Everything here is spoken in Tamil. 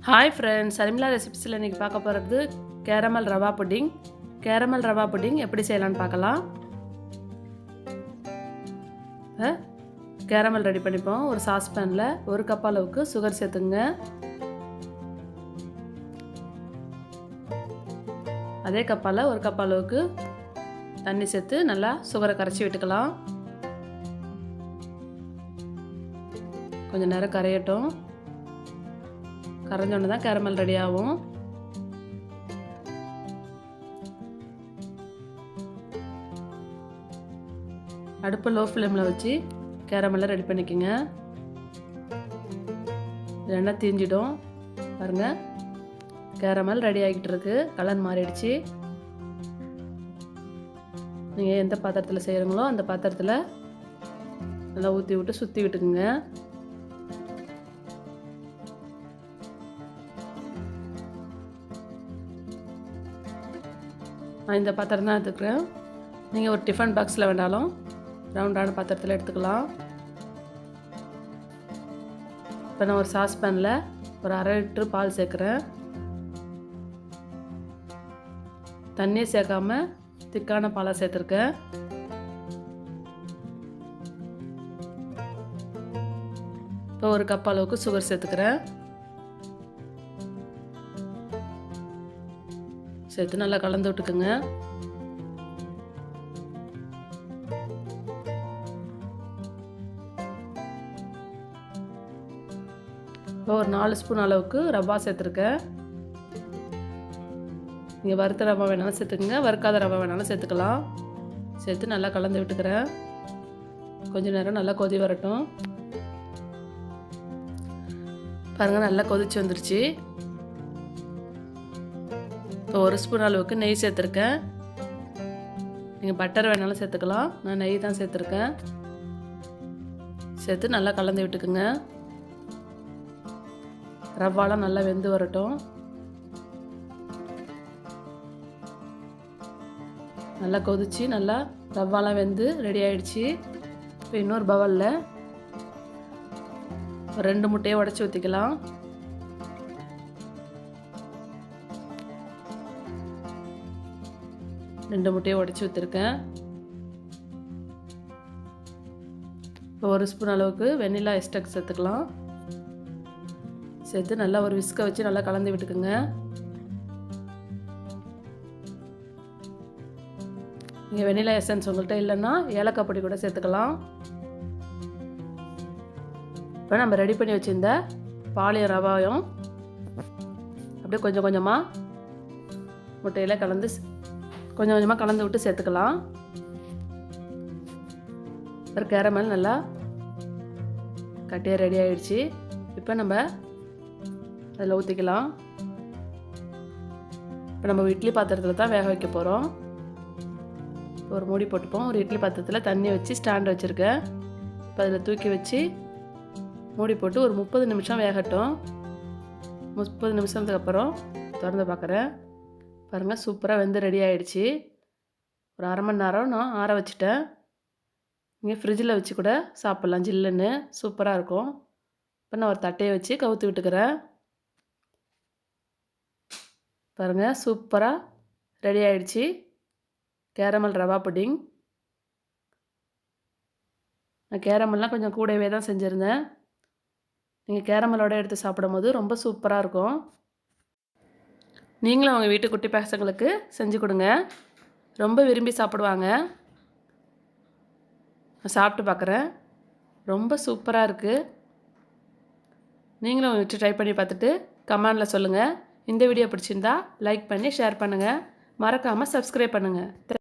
ஹாய் ஃப்ரெண்ட்ஸ், சர்மிளா ரெசிப்ஸில் இன்றைக்கி பார்க்க போகிறது caramel rava pudding. Caramel rava pudding எப்படி செய்யலான்னு பார்க்கலாம். கேரமல் ரெடி பண்ணிப்போம். ஒரு சாஸ்பேனில் 1 கப் அளவுக்கு சுகர் சேர்த்துங்க. அதே கப்பால் 1 கப் அளவுக்கு தண்ணி சேர்த்து நல்லா சுகரை கரைச்சி விட்டுக்கலாம். கொஞ்சம் நேரம் கரையட்டும். கரைஞ்சோன்னு தான் கேரமல் ரெடி ஆகும். அடுப்பை லோ ஃப்ளேமில் வச்சு கேரமலை ரெடி பண்ணிக்கோங்க. இல்லைன்னா தீஞ்சிடும். பாருங்கள், கேரமல் ரெடி ஆகிட்டு இருக்கு. கலர் மாறிடுச்சு. நீங்கள் எந்த பாத்திரத்தில் செய்கிறீங்களோ அந்த பாத்திரத்தில் நல்லா ஊற்றி விட்டு சுற்றி விட்டுக்குங்க. நான் இந்த பாத்திரம் தான் எடுத்துக்கிறேன். நீங்கள் ஒரு டிஃபன் பாக்ஸில் வேண்டாலும் ரவுண்டான பாத்திரத்தில் எடுத்துக்கலாம். இப்போ நான் ஒரு சாஸ்பேனில் ஒரு 1/2 லிட்டர் பால் சேர்க்குறேன். தண்ணியை சேர்க்காம திக்கான பாலாக சேர்த்துருக்கேன். இப்போ 1 கப் அளவுக்கு சுகர் சேர்த்துக்கிறேன். சேர்த்து நல்லா கலந்து விட்டுக்குங்க. இப்போ ஒரு 4 ஸ்பூன் அளவுக்கு ரவா சேர்த்துருக்கேன். நீங்கள் வறுத்த ரவா வேணாலும் சேர்த்துக்குங்க, வறுக்காத ரவா வேணாலும் சேர்த்துக்கலாம். சேர்த்து நல்லா கலந்து விட்டுக்கிறேன். கொஞ்சம் நேரம் நல்லா கொதி வரட்டும். பாருங்கள், நல்லா கொதிச்சு வந்துருச்சு. இப்போ 1 ஸ்பூன் அளவுக்கு நெய் சேர்த்துருக்கேன். நீங்கள் பட்டர் வேணாலும் சேர்த்துக்கலாம். நான் நெய் தான் சேர்த்துருக்கேன். சேர்த்து நல்லா கலந்து விட்டுக்குங்க. ரவாலாம் நல்லா வெந்து வரட்டும். நல்லா கொதிச்சு நல்லா ரவாலாம் வெந்து ரெடி ஆகிடுச்சு. இப்போ இன்னொரு பவுலில் 2 முட்டையை உடச்சி ஊற்றிக்கலாம். ரெண்டு முட்டையை உடச்சி ஊற்றிருக்கேன். இப்போ 1 ஸ்பூன் அளவுக்கு வெண்ணிலா எக்ஸ்ட்ராக்ட் சேர்த்துக்கலாம். சேர்த்து நல்லா ஒரு விஸ்கை வச்சு நல்லா கலந்து விட்டுக்குங்க. நீங்கள் வெண்ணிலா எசன்ஸ் உங்கள்கிட்ட இல்லைன்னா ஏலக்காய் பொடி கூட சேர்த்துக்கலாம். இப்போ நம்ம ரெடி பண்ணி வச்சுருந்த பாலையும் ரவாயும் அப்படியே கொஞ்சம் கொஞ்சமாக முட்டையில் கலந்து கொஞ்சம் கொஞ்சமாக கலந்து விட்டு சேர்த்துக்கலாம். ஒரு கேரமல் நல்லா கட்டியாக ரெடி ஆகிடுச்சு. இப்போ நம்ம அதில் ஊற்றிக்கலாம். இப்போ நம்ம இட்லி பாத்திரத்தில் தான் வேக வைக்க போகிறோம். ஒரு மூடி போட்டுப்போம். ஒரு இட்லி பாத்திரத்தில் தண்ணி வச்சு ஸ்டாண்ட் வச்சுருக்கேன். இப்போ அதில் தூக்கி வச்சு மூடி போட்டு ஒரு 30 நிமிஷம் வேகட்டும். 30 நிமிஷத்துக்கு அப்புறம் திறந்து பார்க்குறேன். பாருங்கள், சூப்பராக வெந்து ரெடி ஆகிடுச்சு. ஒரு 1/2 மணி நேரம் நான் ஆற வச்சுட்டேன். நீங்கள் ஃப்ரிட்ஜில் வச்சு கூட சாப்பிட்லாம், ஜில்லுன்னு சூப்பராக இருக்கும். இப்போ நான் ஒரு தட்டையை வச்சு கவுத்து விட்டுக்கிறேன். பாருங்கள், சூப்பராக ரெடி ஆகிடுச்சு கேரமல் ரவா புட்டிங். நான் கேரமல்லாம் கொஞ்சம் கூடவே தான் செஞ்சுருந்தேன். நீங்கள் கேரமலோடு எடுத்து சாப்பிடும் போது ரொம்ப சூப்பராக இருக்கும். நீங்களும் அவங்க வீட்டு குட்டி பசங்களுக்கு செஞ்சு கொடுங்க, ரொம்ப விரும்பி சாப்பிடுவாங்க. நான் சாப்பிட்டு பார்க்குறேன், ரொம்ப சூப்பராக இருக்குது. நீங்களும் அவங்க வீட்டு ட்ரை பண்ணி பார்த்துட்டு கமெண்டில் சொல்லுங்கள். இந்த வீடியோ பிடிச்சிருந்தா லைக் பண்ணி ஷேர் பண்ணுங்கள். மறக்காமல் சப்ஸ்கிரைப் பண்ணுங்கள்.